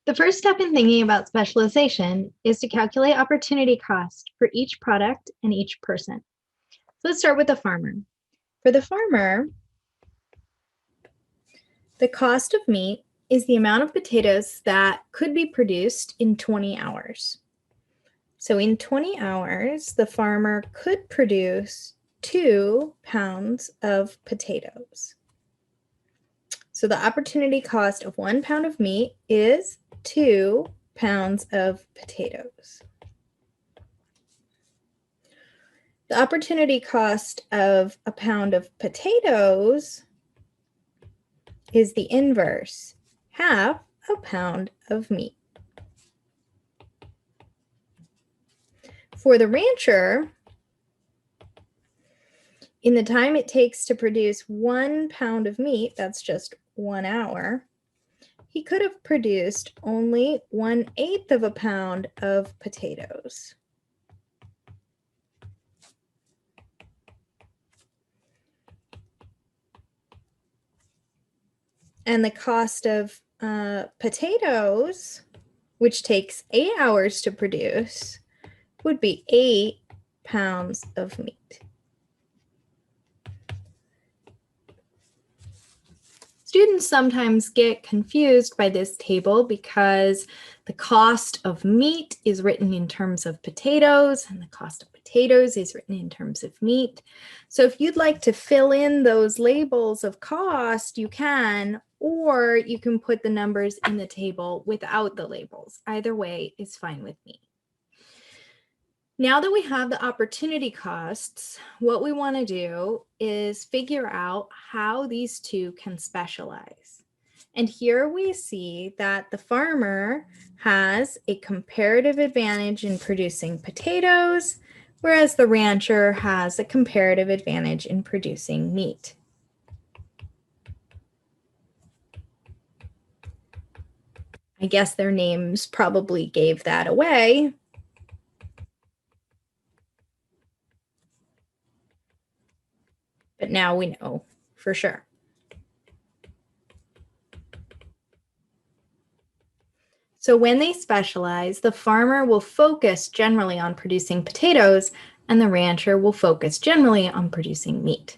The first step in thinking about specialization is to calculate opportunity cost for each product and each person. So let's start with the farmer. For the farmer, the cost of meat is the amount of potatoes that could be produced in 20 hours. So in 20 hours, the farmer could produce 2 pounds of potatoes. So the opportunity cost of 1 pound of meat is 2 pounds of potatoes. The opportunity cost of a pound of potatoes is the inverse, half a pound of meat. For the rancher, in the time it takes to produce 1 pound of meat, that's just 1 hour, he could have produced only 1/8 of a pound of potatoes. And the cost of potatoes, which takes 8 hours to produce, would be 8 pounds of meat. Students sometimes get confused by this table because the cost of meat is written in terms of potatoes and the cost of potatoes is written in terms of meat. So if you'd like to fill in those labels of cost, you can, or you can put the numbers in the table without the labels. Either way is fine with me. Now that we have the opportunity costs, what we want to do is figure out how these two can specialize. And here we see that the farmer has a comparative advantage in producing potatoes, whereas the rancher has a comparative advantage in producing meat. I guess their names probably gave that away. But now we know for sure. So when they specialize, the farmer will focus generally on producing potatoes and the rancher will focus generally on producing meat.